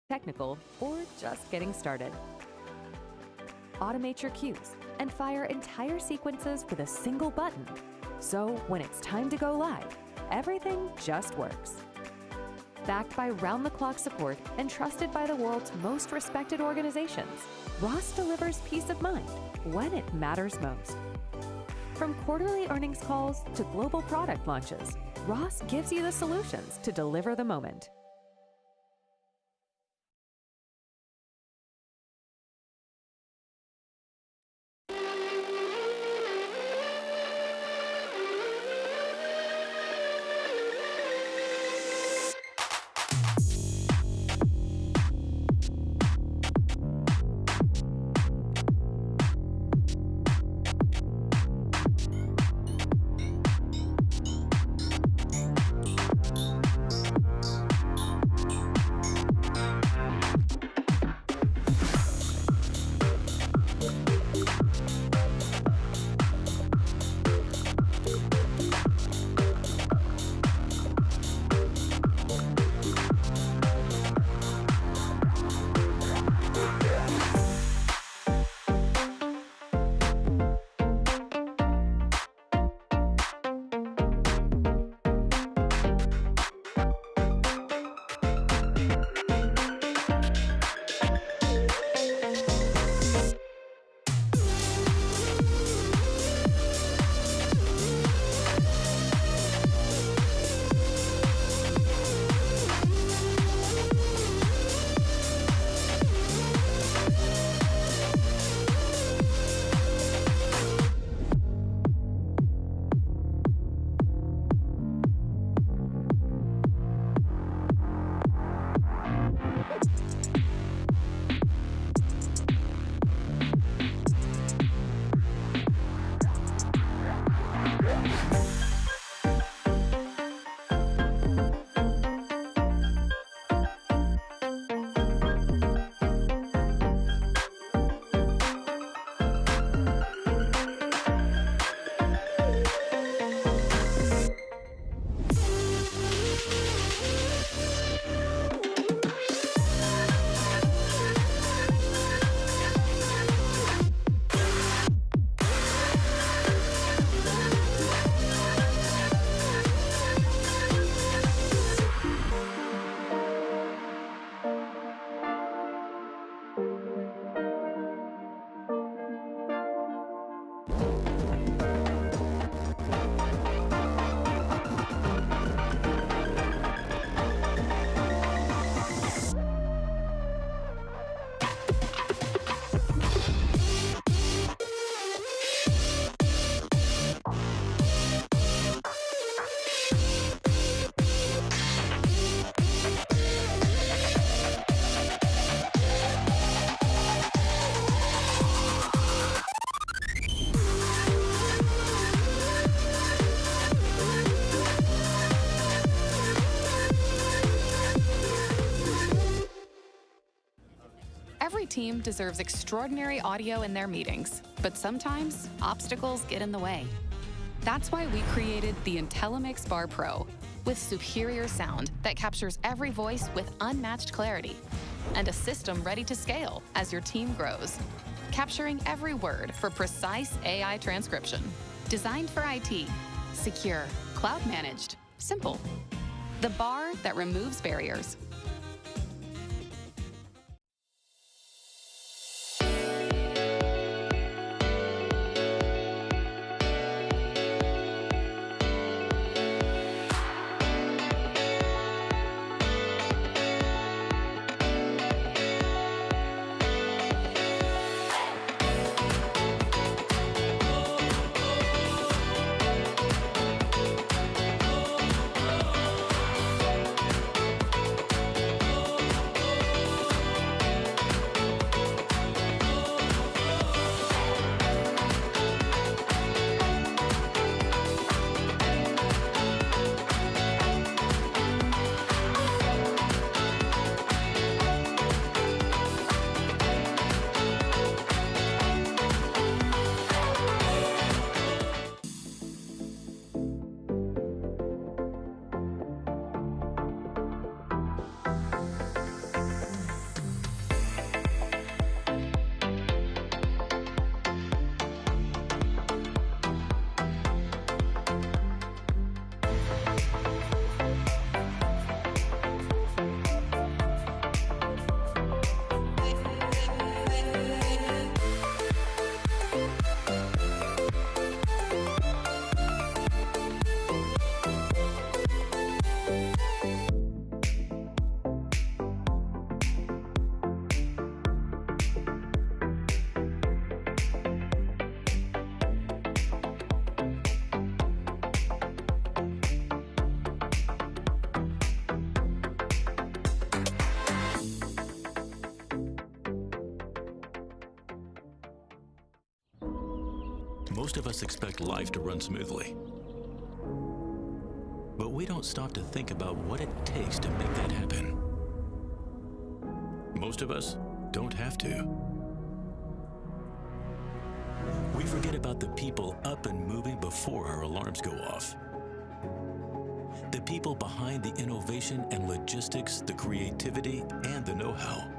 technical, or just getting started. Automate your queues and fire entire sequences with a single button. So when it's time to go live, everything just works. Backed by round-the-clock support and trusted by the world's most respected organizations, ROS delivers peace of mind when it matters most. From quarterly earnings calls to global product launches, ROS gives you the solutions to deliver the moment. Every team deserves extraordinary audio in their meetings, but sometimes obstacles get in the way. That's why we created the IntelliMix Bar Pro, with superior sound that captures every voice with unmatched clarity, and a system ready to scale as your team grows, capturing every word for precise AI transcription. Designed for IT, secure, cloud-managed, simple. The bar that removes barriers. Most of us expect life to run smoothly. But we don't stop to think about what it takes to make that happen. Most of us don't have to. We forget about the people up and moving before our alarms go off. The people behind the innovation and logistics, the creativity, and the know-how.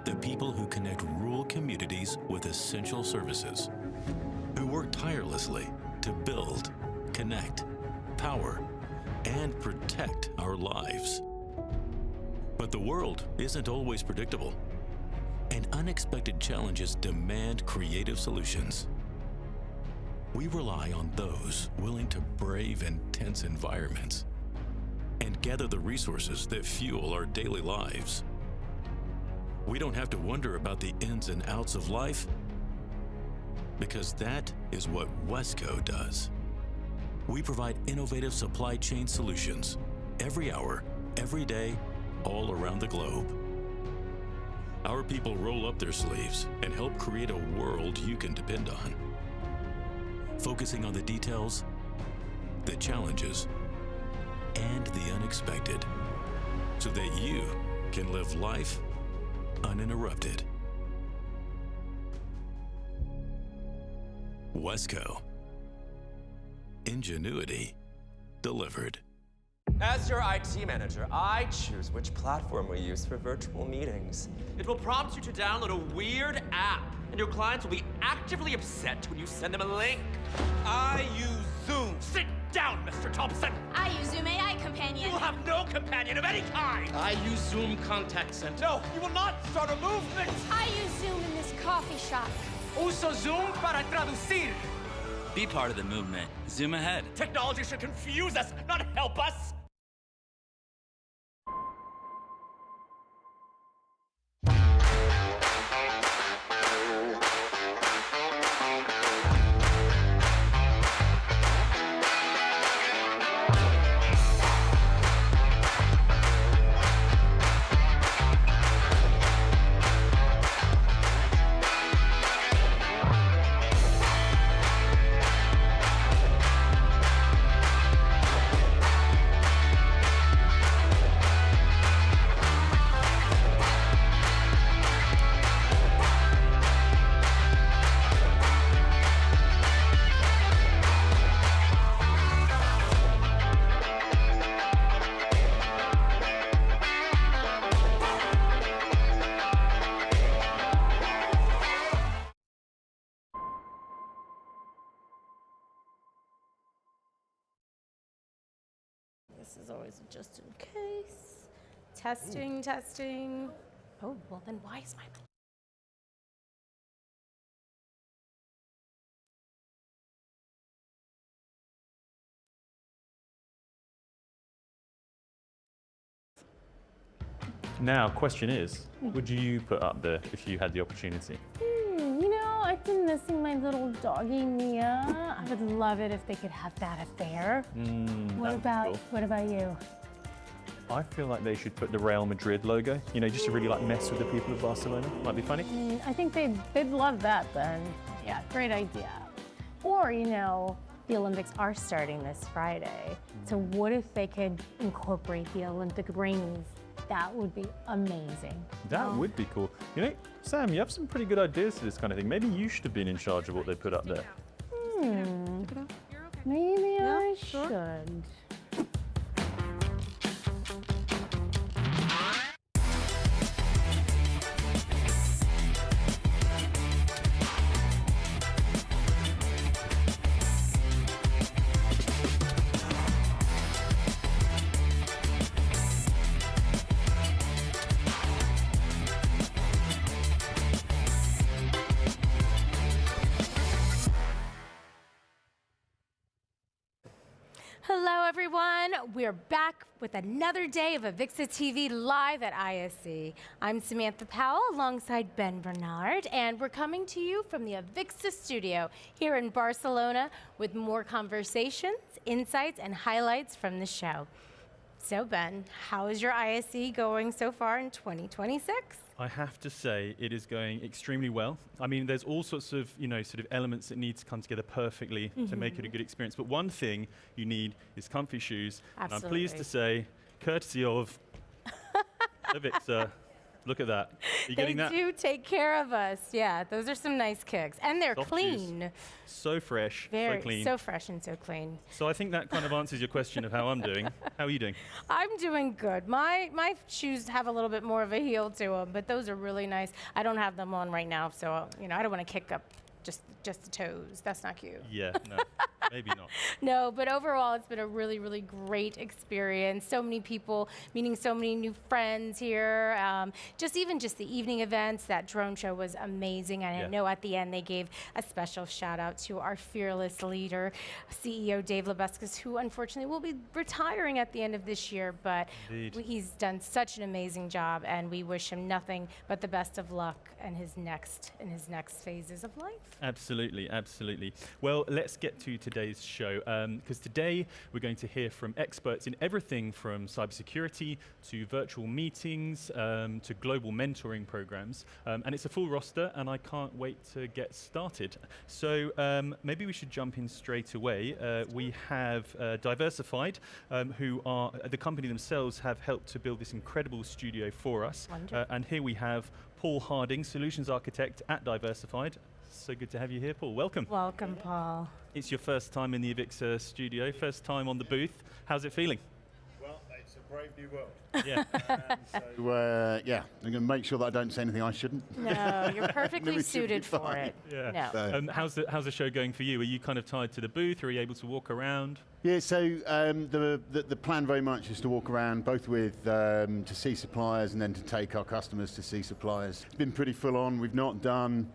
The people who connect rural communities with essential services, who work tirelessly to build, connect, power, and protect our lives. But the world isn't always predictable, and unexpected challenges demand creative solutions. We rely on those willing to brave intense environments and gather the resources that fuel our daily lives. We don't have to wonder about the ins and outs of life, because that is what Wesco does. We provide innovative supply chain solutions every hour, every day, all around the globe. Our people roll up their sleeves and help create a world you can depend on, focusing on the details, the challenges, and the unexpected, so that you can live life uninterrupted. Wesco. Ingenuity delivered. As your IT manager, I choose which platform we use for virtual meetings. It will prompt you to download a weird app, and your clients will be actively upset when you send them a link. I use Zoom. Sit down, Mr. Thompson! I use Zoom AI Companion. You will have no companion of any kind! I use Zoom Contact Center. No, you will not start a movement! I use Zoom in this coffee shop. Uso Zoom para traducir. Be part of the movement. Zoom ahead. Technology should confuse us, not help us! This is always just in case. Testing, testing. Oh, well then why is my... Now, question is, what would you put up there if you had the opportunity? You know, I've been missing my little doggy Mia. I would love it if they could have that affair. What about you? I feel like they should put the Real Madrid logo, you know, just to really like mess with the people of Barcelona. Might be funny. I think they'd love that then. Yeah, great idea. Or, you know, the Olympics are starting this Friday. So what if they could incorporate the Olympic rings? That would be amazing. That would be cool. You know, Sam, you have some pretty good ideas for this kind of thing. Maybe you should have been in charge of what they put up there. Maybe I should. Hello, everyone. We're back with another day of AVIXA TV live at ISE. I'm Samantha Powell alongside Ben Bernard, and we're coming to you from the AVIXA studio here in Barcelona with more conversations, insights, and highlights from the show. So Ben, how is your ISE going so far in 2026? I have to say it is going extremely well. I mean, there's all sorts of, sort of elements that need to come together perfectly to make it a good experience. But one thing you need is comfy shoes. Absolutely. And I'm pleased to say, courtesy of AVIXA, look at that. Are you getting that? They do take care of us. Yeah, those are some nice kicks. And they're Soft clean. shoes. So fresh, Very, so clean. so fresh and so clean. So I think that kind of answers your question of how I'm doing. How are you doing? I'm doing good. My shoes have a little bit more of a heel to them, but those are really nice. I don't have them on right now, so I don't want to kick up just the toes. That's not cute. Yeah, no, maybe not. No, but overall, it's been a really, really great experience. So many people, meeting so many new friends here. Just the evening events, that drone show was amazing. And I know at the end they gave a special shout out to our fearless leader, CEO Dave Lebescus, who unfortunately will be retiring at the end of this year. But he's done such an amazing job, and we wish him nothing but the best of luck in his next phases of life. Absolutely, absolutely. Well, let's get to today's show, because today we're going to hear from experts in everything from cybersecurity to virtual meetings to global mentoring programs. And it's a full roster, and I can't wait to get started. So maybe we should jump in straight away. We have Diversified, who are the company themselves have helped to build this incredible studio for us. And here we have Paul Harding, Solutions Architect at Diversified. So good to have you here, Paul. Welcome. Welcome, Paul. It's your first time in the AVIXA studio, first time on the booth. How's it feeling? Well, it's a brave new world. Yeah. I'm going to make sure that I don't say anything I shouldn't. No, you're perfectly suited for it. Yeah. No. How's the show going for you? Are you kind of tied to the booth, or are you able to walk around? Yeah, so the plan very much is to walk around both with to see suppliers and then to take our customers to see suppliers. It's been pretty full on. We've not done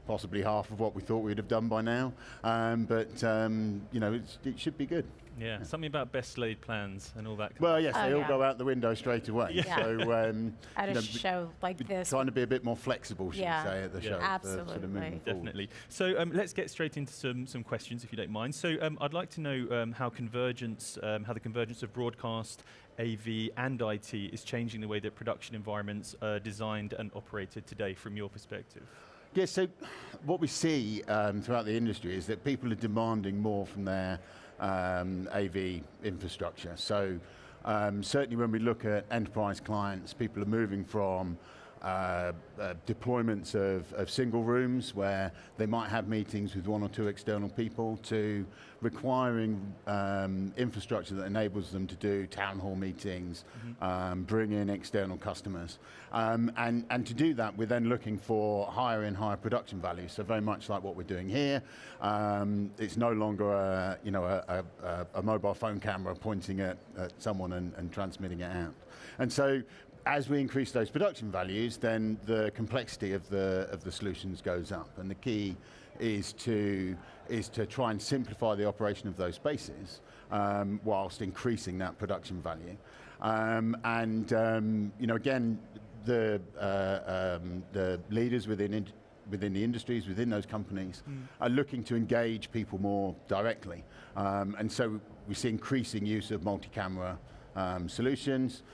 possibly half of what we thought we'd have done by now, but it should be good. Yeah, something about best laid plans and all that. Well, yes, they all go out the window straight away. Yeah. So at a show like this, trying to be a bit more flexible, should we say, at the show. Absolutely, sort of moving definitely. So let's get straight into some questions, if you don't mind. So I'd like to know how the convergence of broadcast, AV, and IT is changing the way that production environments are designed and operated today, from your perspective. Yeah, so what we see throughout the industry is that people are demanding more from their AV infrastructure. So certainly when we look at enterprise clients, people are moving from deployments of single rooms where they might have meetings with one or two external people to requiring infrastructure that enables them to do town hall meetings, bring in external customers. And to do that, we're then looking for higher and higher production value. So very much like what we're doing here, it's no longer a mobile phone camera pointing at someone and transmitting it out. And so as we increase those production values, then the complexity of the solutions goes up, and the key is to try and simplify the operation of those spaces whilst increasing that production value. Again, the leaders within the industries, within those companies, are looking to engage people more directly, and so we see increasing use of multi-camera solutions,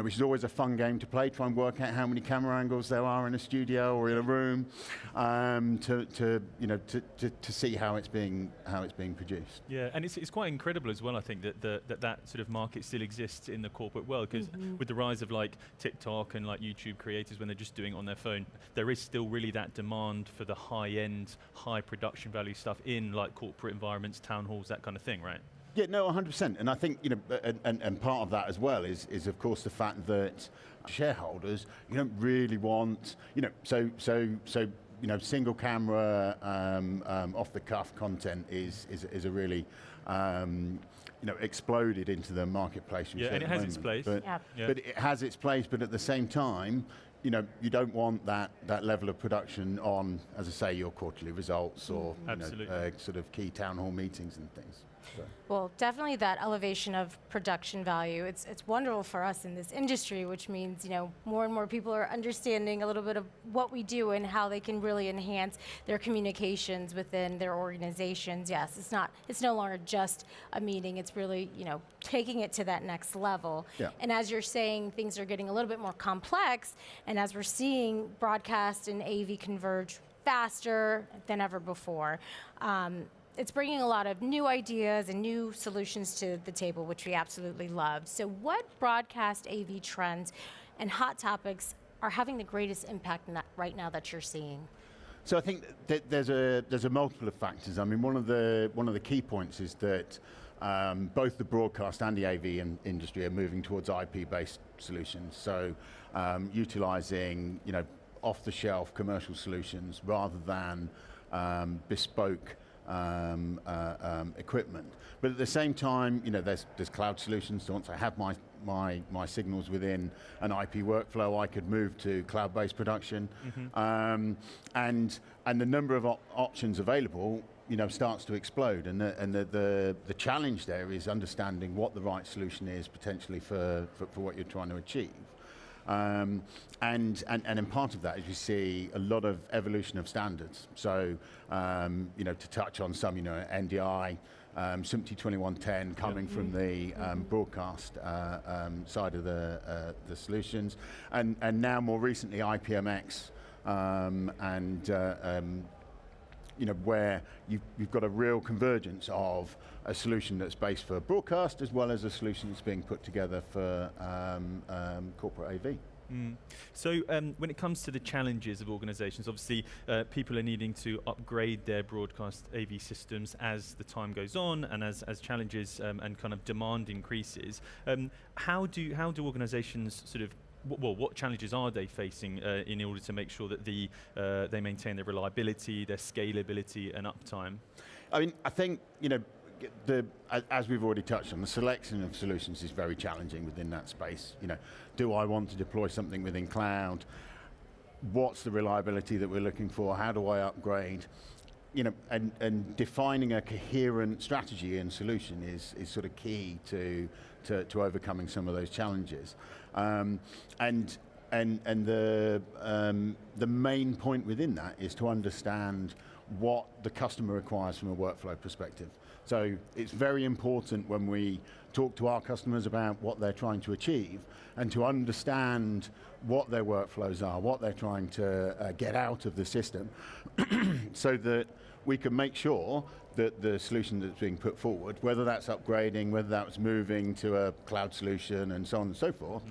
which is always a fun game to play, try and work out how many camera angles there are in a studio or in a room, to see how it's being produced. Yeah, and it's quite incredible as well, I think, that sort of market still exists in the corporate world, because with the rise of like TikTok and like YouTube creators, when they're just doing it on their phone, there is still really that demand for the high-end, high production value stuff in like corporate environments, town halls, that kind of thing, right? Yeah, no, 100%. And I think, and part of that as well is of course the fact that shareholders, you don't really want, single camera, off the cuff content is a really, exploded into the marketplace. Yeah, and it has its place. But it has its place, but at the same time, you don't want that level of production on, as I say, your quarterly results or sort of key town hall meetings and things. Well, definitely that elevation of production value. It's wonderful for us in this industry, which means, you know, more and more people are understanding a little bit of what we do and how they can really enhance their communications within their organizations. Yes, it's no longer just a meeting. It's really, you know, taking it to that next level. Yeah. And as you're saying, things are getting a little bit more complex, and as we're seeing broadcast and AV converge faster than ever before, it's bringing a lot of new ideas and new solutions to the table, which we absolutely love. So what broadcast AV trends and hot topics are having the greatest impact right now that you're seeing? So I think that there's a multiple of factors. I mean, one of the key points is that both the broadcast and the AV industry are moving towards IP-based solutions. So utilizing, you know, off-the-shelf commercial solutions rather than bespoke equipment. But at the same time, you know, there's cloud solutions. So once I have my signals within an IP workflow, I could move to cloud-based production. And the number of options available, you know, starts to explode. And the challenge there is understanding what the right solution is potentially for what you're trying to achieve. And in part of that is we see a lot of evolution of standards. So, you know, to touch on some, you know, NDI, SMPTE 2110 coming from the broadcast side of the solutions, and now more recently IPMX, you know, where you've got a real convergence of a solution that's based for broadcast as well as a solution that's being put together for corporate AV. So when it comes to the challenges of organizations, obviously people are needing to upgrade their broadcast AV systems as the time goes on and as challenges and kind of demand increases. How do organizations sort of, well, what challenges are they facing in order to make sure that they maintain their reliability, their scalability and uptime? I mean, I think, you know, as we've already touched on, the selection of solutions is very challenging within that space. You know, do I want to deploy something within cloud? What's the reliability that we're looking for? How do I upgrade? You know, and defining a coherent strategy and solution is sort of key to overcoming some of those challenges. And the main point within that is to understand what the customer requires from a workflow perspective. So it's very important when we talk to our customers about what they're trying to achieve and to understand what their workflows are, what they're trying to get out of the system so that we can make sure that the solution that's being put forward, whether that's upgrading, whether that's moving to a cloud solution and so on and so forth,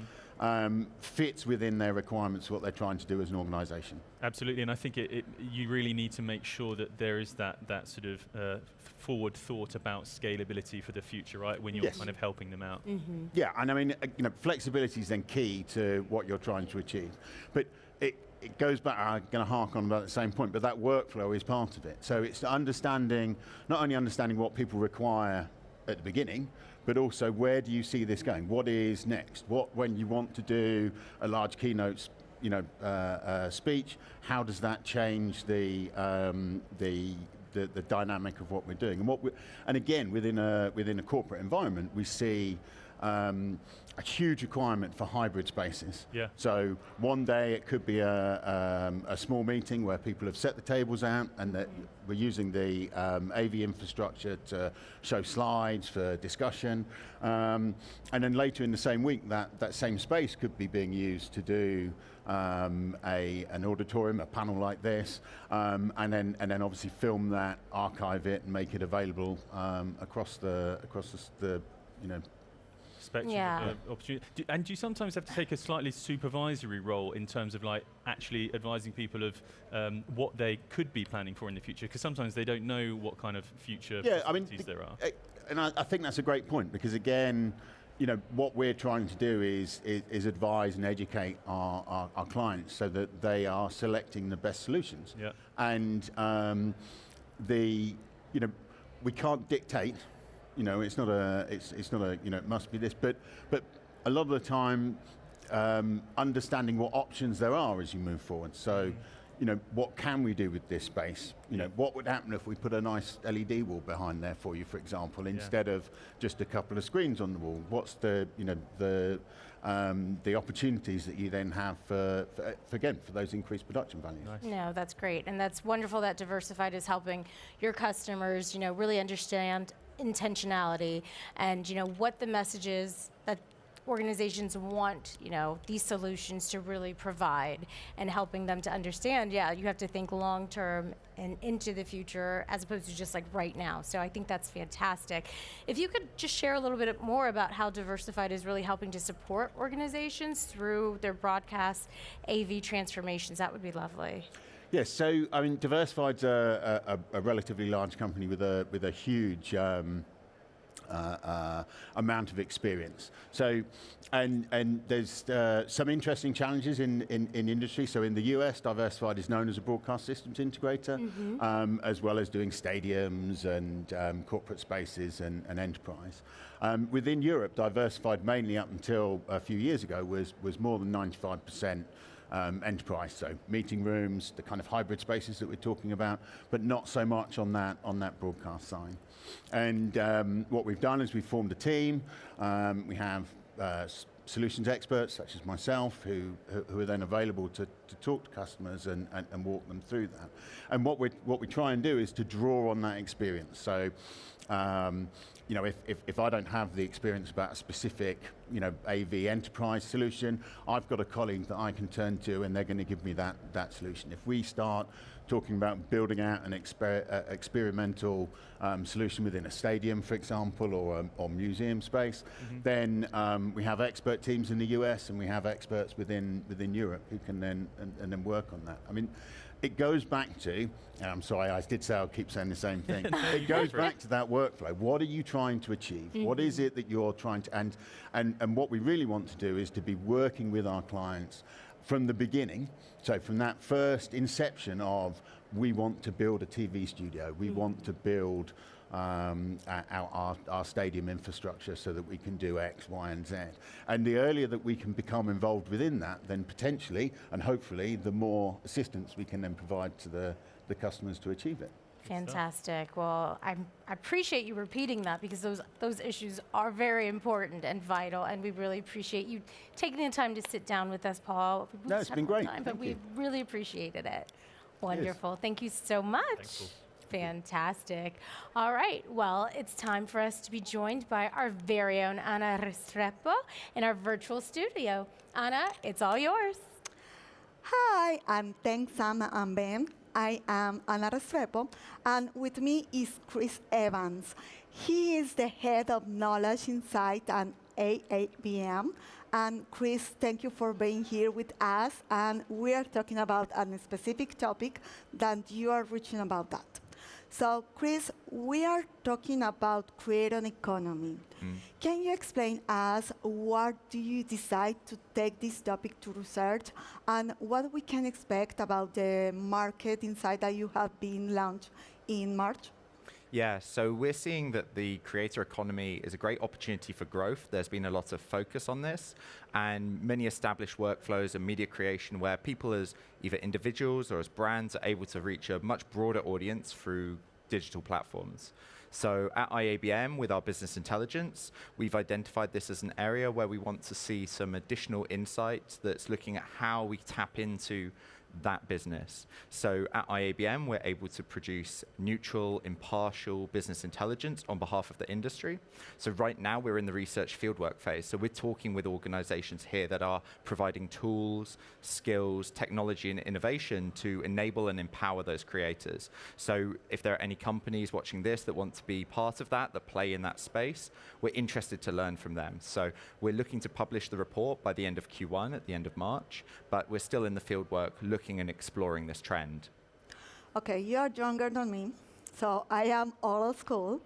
fits within their requirements, what they're trying to do as an organization. Absolutely, and I think you really need to make sure that there is that sort of forward thought about scalability for the future, right, when you're kind of helping them out. Yeah, and I mean, you know, flexibility is then key to what you're trying to achieve. But it goes back, I'm going to hark on about the same point, but that workflow is part of it. So it's understanding, not only understanding what people require at the beginning, but also where do you see this going? What is next? When you want to do a large keynote, you know, speech, how does that change the dynamic of what we're doing? And again, within a corporate environment, we see a huge requirement for hybrid spaces. Yeah. So one day it could be a small meeting where people have set the tables out and that we're using the AV infrastructure to show slides for discussion. And then later in the same week, that same space could be being used to do an auditorium, a panel like this, and then obviously film that, archive it, and make it available across the you know, spectrum of opportunity. And do you sometimes have to take a slightly supervisory role in terms of like actually advising people of what they could be planning for in the future? Because sometimes they don't know what kind of future possibilities there are. And I think that's a great point, because again, you know, what we're trying to do is advise and educate our clients so that they are selecting the best solutions. Yeah. And you know, we can't dictate. You know, it's not a, you know, it must be this, but a lot of the time, understanding what options there are as you move forward. So, what can we do with this space? What would happen if we put a nice LED wall behind there for you, for example, instead of just a couple of screens on the wall? What's the opportunities that you then have for those increased production values? Nice. No, that's great, and that's wonderful that Diversified is helping your customers, really understand intentionality and what the message is that organizations want, these solutions to really provide, and helping them to understand, you have to think long term and into the future as opposed to just like right now. So I think that's fantastic. If you could just share a little bit more about how Diversified is really helping to support organizations through their broadcast AV transformations, that would be lovely. Yes, so I mean, Diversified's a relatively large company with a huge amount of experience. So, and there's some interesting challenges in industry. So in the US, Diversified is known as a broadcast systems integrator, as well as doing stadiums and corporate spaces and enterprise. Within Europe, Diversified mainly up until a few years ago was more than 95% enterprise, so meeting rooms, the kind of hybrid spaces that we're talking about, but not so much on that broadcast side. And what we've done is we've formed a team. We have solutions experts such as myself who are then available to talk to customers and walk them through that. And what we try and do is to draw on that experience. So if I don't have the experience about a specific AV enterprise solution, I've got a colleague that I can turn to, and they're going to give me that solution. If we start talking about building out an experimental solution within a stadium, for example, or museum space, then we have expert teams in the US and we have experts within Europe who can then work on that. I mean, it goes back to, and I'm sorry, I did say I'll keep saying the same thing. It goes back to that workflow. What are you trying to achieve? What is it that you're trying to, and what we really want to do is to be working with our clients from the beginning. So from that first inception of, we want to build a TV studio, we want to build our stadium infrastructure so that we can do X, Y, and Z. And the earlier that we can become involved within that, then potentially, and hopefully, the more assistance we can then provide to the customers to achieve it. Fantastic. Well, I appreciate you repeating that, because those issues are very important and vital, and we really appreciate you taking the time to sit down with us, Paul. No, it's been great. But we really appreciated it. Wonderful. Thank you so much. Fantastic. All right, well, it's time for us to be joined by our very own Ana Restrepo in our virtual studio. Ana, it's all yours. Hi, and thanks, Sam and Ben. I am Ana Restrepo, and with me is Chris Evans. He is the head of knowledge insight and IABM. And Chris, thank you for being here with us. And we are talking about a specific topic that you are reaching about that. So, Chris, we are talking about creator economy. Can you explain us what do you decide to take this topic to research, and what we can expect about the market insight that you have been launched in March? Yeah, so we're seeing that the creator economy is a great opportunity for growth. There's been a lot of focus on this, and many established workflows and media creation where people as either individuals or as brands are able to reach a much broader audience through digital platforms. So at IABM, with our business intelligence, we've identified this as an area where we want to see some additional insights that's looking at how we tap into that business. So at IABM, we're able to produce neutral, impartial business intelligence on behalf of the industry. So right now, we're in the research fieldwork phase. So we're talking with organizations here that are providing tools, skills, technology, and innovation to enable and empower those creators. So if there are any companies watching this that want to be part of that play in that space, we're interested to learn from them. So we're looking to publish the report by the end of Q1, at the end of March, but we're still in the fieldwork looking and exploring this trend. Okay, you're younger than me, so I am old school.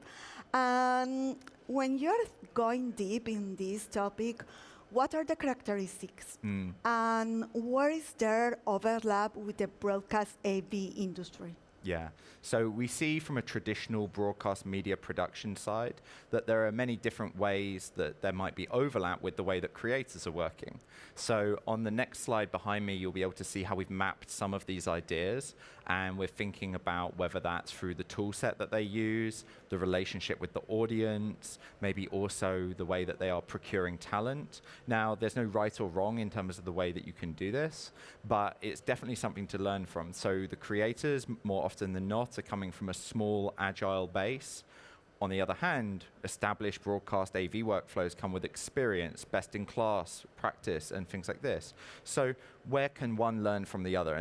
And when you're going deep in this topic, what are the characteristics? And where is their overlap with the broadcast AV industry? Yeah. So we see from a traditional broadcast media production side that there are many different ways that there might be overlap with the way that creators are working. So on the next slide behind me, you'll be able to see how we've mapped some of these ideas, and we're thinking about whether that's through the tool set that they use, the relationship with the audience, maybe also the way that they are procuring talent. Now, there's no right or wrong in terms of the way that you can do this, but it's definitely something to learn from. So the creators, more often than not, are coming from a small, agile base. On the other hand, established broadcast AV workflows come with experience, best-in-class practice, and things like this. So where can one learn from the other? And